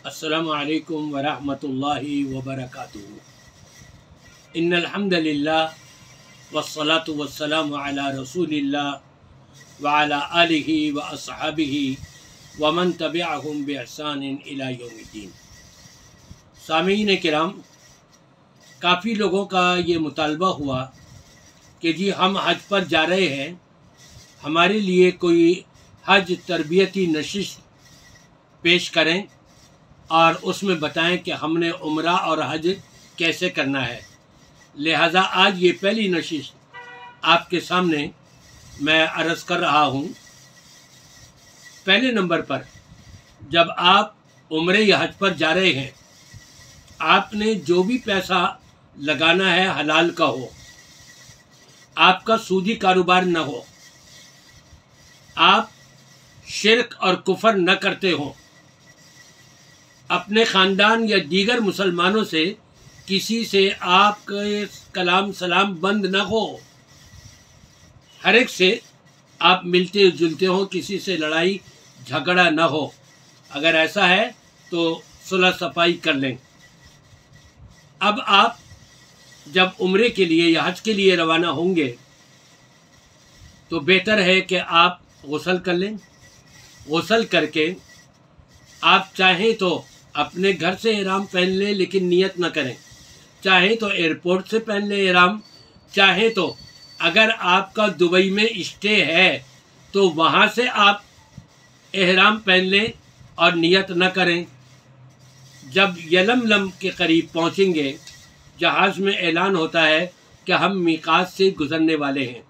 अस्सलामु अलैकुम वरहमतुल्लाहि वबरकातुहू। इन्नल हम्दुलिल्लाह वस्सलातु वस्सलामु अला रसूलिल्लाह व अला आलिहि व अस्हाबिहि व मन तबिअहुम बिइहसान इला यौमिद्दीन। सामीन किराम, काफ़ी लोगों का ये मुतालबा हुआ कि जी हम हज पर जा रहे हैं, हमारे लिए कोई हज तरबियती नशिस्त पेश करें और उसमें बताएं कि हमने उम्रा और हज कैसे करना है। लिहाजा आज ये पहली नशिस्त आपके सामने मैं अर्ज़ कर रहा हूँ। पहले नंबर पर, जब आप उम्रे या हज पर जा रहे हैं, आपने जो भी पैसा लगाना है हलाल का हो, आपका सूदी कारोबार न हो, आप शिर्क और कुफर न करते हो, अपने ख़ानदान या दीगर मुसलमानों से किसी से आपके कलाम सलाम बंद न हो, हर एक से आप मिलते जुलते हो, किसी से लड़ाई झगड़ा न हो। अगर ऐसा है तो सुलह सफाई कर लें। अब आप जब उम्रे के लिए या हज के लिए रवाना होंगे तो बेहतर है कि आप गुस्ल कर लें। गुस्ल करके आप चाहें तो अपने घर से इहराम पहन लें, लेकिन नियत न करें। चाहें तो एयरपोर्ट से पहन लें इहराम, चाहें तो अगर आपका दुबई में स्टे है तो वहाँ से आप इहराम पहन लें और नियत न करें। जब यलमलम के करीब पहुँचेंगे, जहाज़ में ऐलान होता है कि हम मीकात से गुज़रने वाले हैं।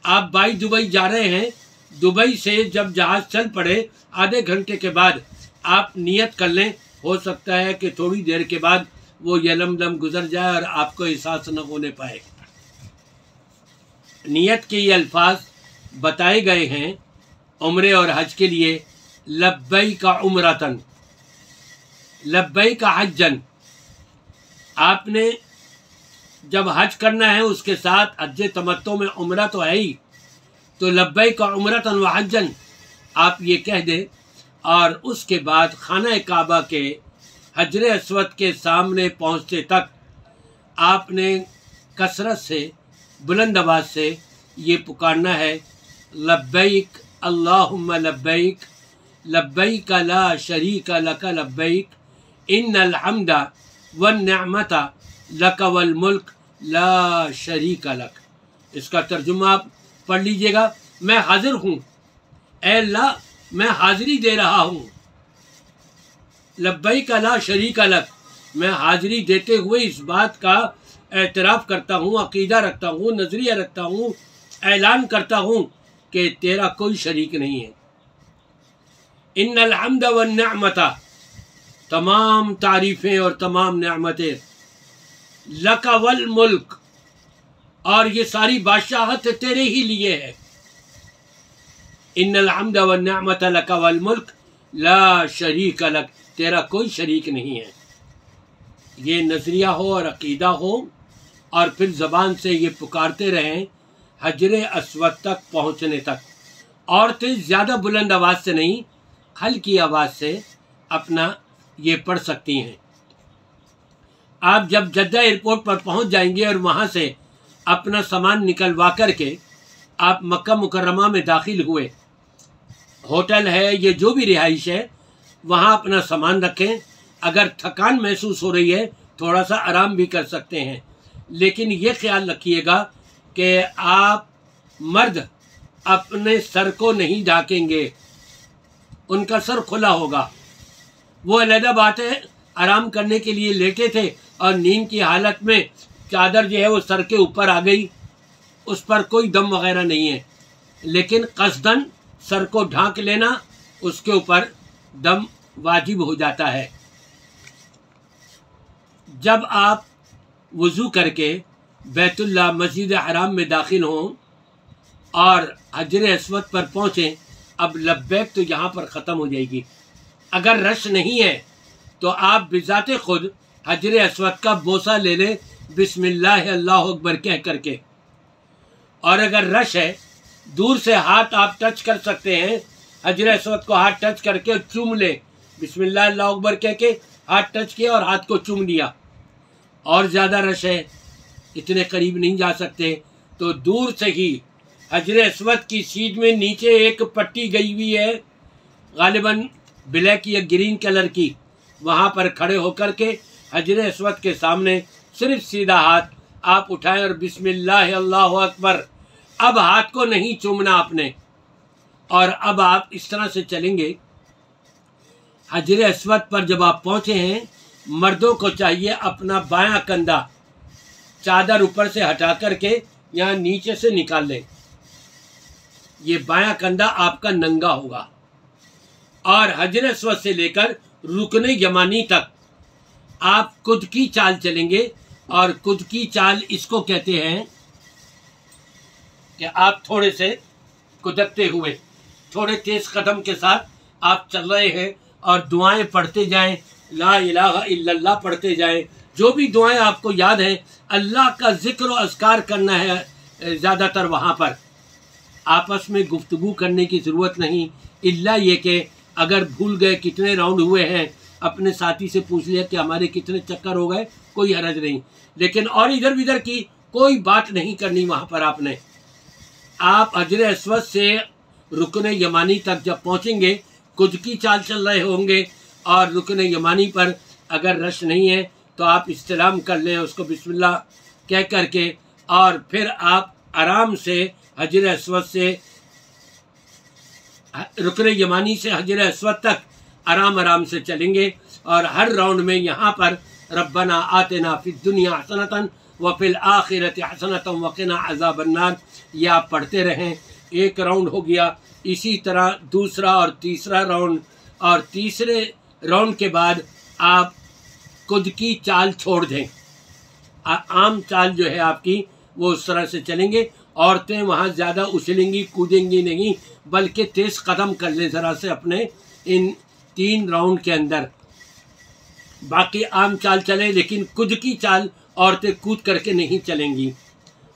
आप बाई दुबई जा रहे हैं। दुबई से जब जहाज़ चल पड़े, आधे घंटे के बाद आप नियत कर लें। हो सकता है कि थोड़ी देर के बाद वो यलमलम गुजर जाए और आपको एहसास न होने पाए। नियत के ये अल्फाज बताए गए हैं उम्रे और हज के लिए। लब्बैक उम्रतन, लब्बैक हज्जन। आपने जब हज करना है उसके साथ हज तमत्तो में उम्रा तो है ही, तो लब्बैक उम्रतन व हज्जन आप ये कह दें और उसके बाद खाना काबा के हजरे अस्वद के सामने पहुँचते तक आपने कसरत से, बुलंद आवाज़ से ये पुकारना है, लब्बैक अल्लाहुम्मा लब्बैक, लब्बैक ला शरीक लक लब्बैक, इन्नल हम्दा वन निअमता लक वल मुल्क ला शरीक लक। इसका तर्जुमा आप पढ़ लीजिएगा। मैं हाजिर हूँ, ऐ अल्लाह मैं हाज़िरी दे रहा हूँ। लब्बैक ला शरीक लक, मैं हाज़िरी देते हुए इस बात का एतराफ़ करता हूँ, अक़ीदा रखता हूँ, नज़रिया रखता हूँ, ऐलान करता हूँ कि तेरा कोई शरीक नहीं है। इन्नल हम्द वन निअमता, तमाम तारीफ़ें और तमाम नेमतें, लक वल मुल्क, और ये सारी बादशाहत तेरे ही लिए है। इन्नल हम्द वन निअमता लक वल मुल्क ला शरीक लक, तेरा कोई शरीक नहीं है। ये नज़रिया हो और अक़ीदा हो और फिर ज़बान से ये पुकारते रहें हजरे अस्वद तक पहुँचने तक। औरतें ज़्यादा बुलंद आवाज़ से नहीं, हल्की आवाज़ से अपना ये पढ़ सकती हैं। आप जब जद्दा एयरपोर्ट पर पहुँच जाएंगे और वहाँ से अपना सामान निकलवा कर के आप मक्का मुकर्रमा में दाखिल हुए, होटल है ये जो भी रिहाइश है वहाँ अपना सामान रखें। अगर थकान महसूस हो रही है थोड़ा सा आराम भी कर सकते हैं, लेकिन ये ख्याल रखिएगा कि आप मर्द अपने सर को नहीं ढाकेंगे, उनका सर खुला होगा। वो अलग बात है, आराम करने के लिए लेटे थे और नींद की हालत में चादर जो है वो सर के ऊपर आ गई, उस पर कोई दम वगैरह नहीं है, लेकिन कसदन सर को ढांक लेना, उसके ऊपर दम वाजिब हो जाता है। जब आप वज़ू करके बैतुल्लाह मस्जिद हराम में दाखिल हों और हजरे अस्वद पर पहुँचें, अब लब्बैक तो यहाँ पर ख़त्म हो जाएगी। अगर रश नहीं है तो आप बिज़ाते खुद हजरे अस्वद का बोसा ले लें बिस्मिल्लाह अल्लाहु अकबर कह करके। और अगर रश है, दूर से हाथ आप टच कर सकते हैं, हजरे अस्वद को हाथ टच करके चूम लें बिस्मिल्लाह अल्लाह अकबर कह के हाथ टच किया और हाथ को चूम लिया। और ज़्यादा रश है, इतने करीब नहीं जा सकते, तो दूर से ही हजर अस्वद की सीट में नीचे एक पट्टी गई हुई है, गालिबन ब्लैक या ग्रीन कलर की, वहाँ पर खड़े होकर के हजर अस्वद के सामने सिर्फ सीधा हाथ आप उठाएं और बिस्मिल्लाह अल्लाह अकबर। अब हाथ को नहीं चूमना आपने, और अब आप इस तरह से चलेंगे। हजर अस्वद पर जब आप पहुँचे हैं, मर्दों को चाहिए अपना बायां कंधा चादर ऊपर से हटा करके यहाँ नीचे से निकाल लें। ये बायां कंधा आपका नंगा होगा, और हजर अस्वद से लेकर रुकने यमानी तक आप कुद की चाल चलेंगे। और कुद की चाल इसको कहते हैं कि आप थोड़े से कुदकते हुए, थोड़े तेज कदम के साथ आप चल रहे हैं और दुआएं पढ़ते जाएं, ला इलाहा इल्लल्लाह पढ़ते जाएं। जो भी दुआएं आपको याद हैं, अल्लाह का जिक्र और अज़कार करना है। ज़्यादातर वहाँ पर आपस में गुफ्तगू करने की ज़रूरत नहीं, इल्ला ये कि अगर भूल गए कितने राउंड हुए हैं, अपने साथी से पूछ लिया कि हमारे कितने चक्कर हो गए, कोई हरज नहीं। लेकिन और इधर उधर की कोई बात नहीं करनी वहाँ पर आपने। आप हजर अस्वद से रुकने यमानी तक जब पहुँचेंगे, कुद की चाल चल रहे होंगे, और रुकने यमानी पर अगर रश नहीं है तो आप इस्तिलाम कर लें उसको बिस्मिल्लाह कह करके, और फिर आप आराम से हजर अस्वद से रुकने यमानी से हजर अस्वद तक आराम आराम से चलेंगे। और हर राउंड में यहाँ पर रब्बना आतिना फिद दुनिया हसनतन व फिल आखिरति हसनतन व क़िना अज़ाबन्नार, ये आप पढ़ते रहें। एक राउंड हो गया, इसी तरह दूसरा और तीसरा राउंड, और तीसरे राउंड के बाद आप खुद की चाल छोड़ दें। आम चाल जो है आपकी वो उस तरह से चलेंगे। औरतें वहाँ ज़्यादा उछलेंगी कूदेंगी नहीं, बल्कि तेज़ कदम कर लें ज़रा से अपने इन 3 राउंड के अंदर। बाकी आम चाल चले, लेकिन खुद की चाल औरतें कूद करके नहीं चलेंगी।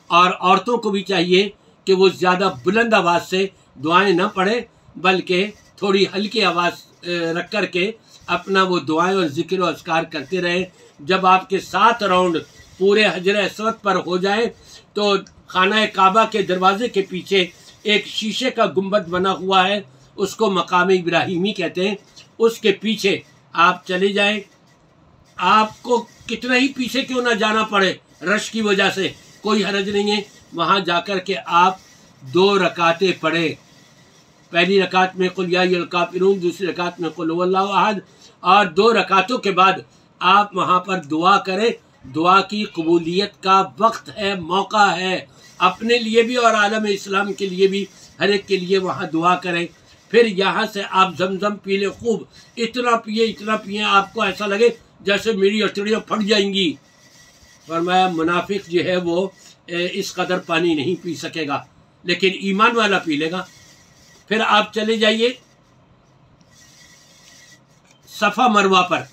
और औरतों को भी चाहिए कि वो ज़्यादा बुलंद आवाज़ से दुआएं न पढ़े, बल्कि थोड़ी हल्की आवाज़ रख कर के अपना वो दुआएं और ज़िक्र और अज़कार करते रहे। जब आपके 7 राउंड पूरे हजर अस्वद पर हो जाए, तो खाना काबा के दरवाजे के पीछे एक शीशे का गुंबद बना हुआ है, उसको मकाम इब्राहिमी कहते हैं। उसके पीछे आप चले जाएं। आपको कितना ही पीछे क्यों ना जाना पड़े, रश की वजह से कोई हरज नहीं है। वहाँ जाकर के आप 2 रकातें पढ़े। पहली रकात में कुल या अय्युहल काफिरून, दूसरी रकात में कुल हुवल्लाहु अहद, और 2 रकातों के बाद आप वहाँ पर दुआ करें। दुआ की कबूलियत का वक्त है, मौका है, अपने लिए भी और आलम इस्लाम के लिए भी, हर एक के लिए वहाँ दुआ करें। फिर यहाँ से आप जमजम पी लें, खूब इतना पिए आपको ऐसा लगे जैसे मेरी अतड़ियाँ फट जाएंगी। फरमाया मुनाफिक जो है वो इस कदर पानी नहीं पी सकेगा, लेकिन ईमान वाला पी लेगा। फिर आप चले जाइए सफ़ा मरवा पर।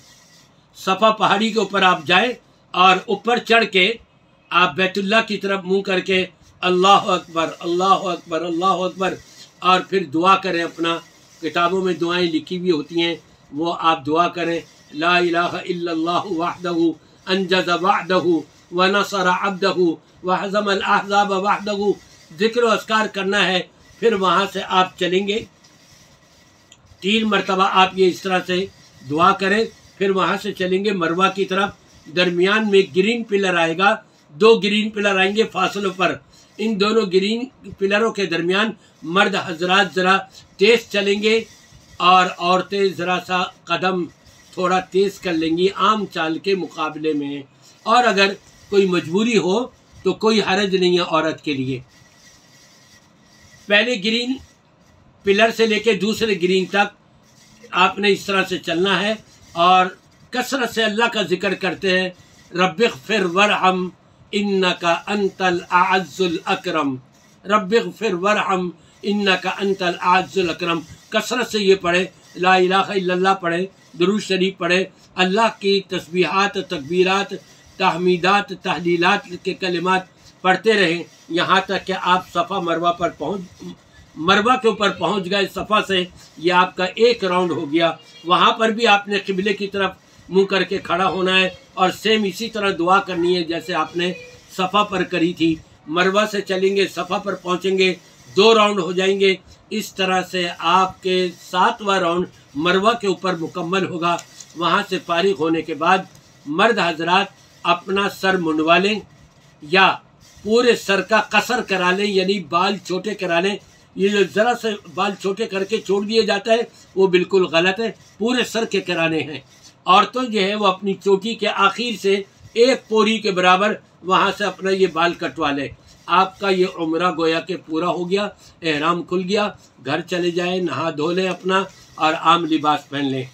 सफ़ा पहाड़ी के ऊपर आप जाए और ऊपर चढ़ के आप बैतुल्लाह की तरफ मुंह करके अल्लाह अकबर अल्लाह अकबर अल्लाह अकबर, और फिर दुआ करें। अपना किताबों में दुआएं लिखी हुई होती हैं, वो आप दुआ करें। ला इलाहा इल्लल्लाहु वहदहु अंजज़ वअदहु व नसर अब्दहु व हज़मल अहज़ाब वहदहु, ज़िक्र व अज़कार करना है। फिर वहाँ से आप चलेंगे 3 मरतबा आप ये इस तरह से दुआ करें। फिर वहाँ से चलेंगे मरवा की तरफ। दरमियान में ग्रीन पिलर आएगा, 2 ग्रीन पिलर आएंगे फासलों पर। इन दोनों ग्रीन पिलरों के दरमियान मर्द हजरात ज़रा तेज़ चलेंगे और औरतें ज़रा सा कदम थोड़ा तेज़ कर लेंगी आम चाल के मुकाबले में। और अगर कोई मजबूरी हो तो कोई हरज नहीं है औरत के लिए। पहले ग्रीन पिलर से लेके दूसरे ग्रीन तक आपने इस तरह से चलना है और कसरत से अल्लाह का जिक्र करते हैं। रब्बिग़फिर वरहम इन्नका अंतल अअज़्ज़ुल अकरम, रब्बिग़फिर वरहम इन्नका अंतल अअज़्ज़ुल अकरम। कसरत से ये पढ़े, ला इलाहा इल्लल्लाह पढ़े, दुरूद शरीफ पढ़े, अल्लाह की तस्बीहात, तकबीरात, तहमीदात, तहलीलात के कलिमात पढ़ते रहें, यहाँ तक कि आप सफ़ा मरवा पर मरवा के ऊपर पहुंच गए सफ़ा से, ये आपका एक राउंड हो गया। वहाँ पर भी आपने किबले की तरफ मुंह करके खड़ा होना है और सेम इसी तरह दुआ करनी है जैसे आपने सफ़ा पर करी थी। मरवा से चलेंगे, सफ़ा पर पहुँचेंगे, 2 राउंड हो जाएंगे। इस तरह से आपके 7वां राउंड मरवा के ऊपर मुकम्मल होगा। वहाँ से फारिग होने के बाद मर्द हजरात अपना सर मुंडवा लें या पूरे सर का कसर करा लें, यानी बाल छोटे करा लें। ये जो ज़रा से बाल छोटे करके छोड़ दिए जाता है वो बिल्कुल गलत है, पूरे सर के कराने हैं। औरतों जो है वो अपनी चोटी के आखिर से 1 पोरी के बराबर वहाँ से अपना ये बाल कटवा लें। आपका ये उम्रा गोया के पूरा हो गया, एहराम खुल गया। घर चले जाएं, नहा धो लें अपना और आम लिबास पहन लें।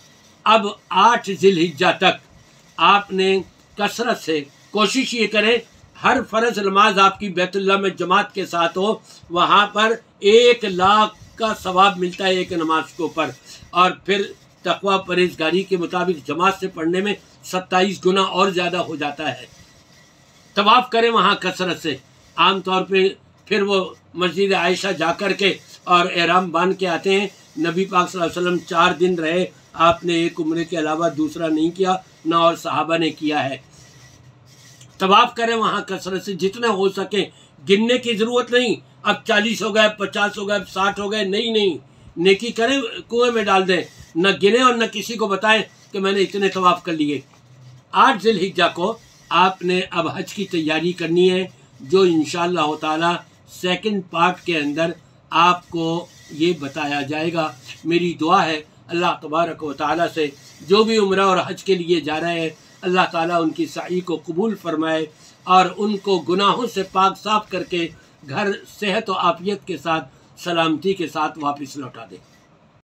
अब 8 ज़िलहिज्जा तक आपने कसरत से कोशिश ये करें हर फ़र्ज़ नमाज आपकी बैतुल्लाह में जमात के साथ हो। वहाँ पर 1 लाख का सवाब मिलता है एक नमाज के ऊपर, और फिर तकवा परहेज़गारी के मुताबिक जमात से पढ़ने में 27 गुना और ज़्यादा हो जाता है। तवाफ़ करें वहाँ कसरत से। आम तौर पे फिर वो मस्जिद आयशा जा कर के और एहराम बांध के आते हैं। नबी पाक सल्लल्लाहु अलैहि वसल्लम 4 दिन रहे, आपने एक उम्रे के अलावा दूसरा नहीं किया, ना और सहाबा ने किया है। तवाफ़ करें वहाँ कसरत से, जितने हो सके। गिनने की ज़रूरत नहीं, अब 40 हो गए, 50 हो गए, 60 हो गए, नहीं, नेकी करें, कुएं में डाल दें। न गिने और न किसी को बताएं कि मैंने इतने तवाफ़ कर लिए। 8 ज़िलहिज्जा को आपने अब हज की तैयारी करनी है, जो इंशाअल्लाह ताला सेकंड पार्ट के अंदर आपको ये बताया जाएगा। मेरी दुआ है अल्लाह तबारक व तआला से जो भी उम्रा और हज के लिए जा रहे हैं, अल्लाह ताला उनकी सई को कबूल फरमाए और उनको गुनाहों से पाक साफ करके घर सेहत और आफियत के साथ, सलामती के साथ वापस लौटा दे।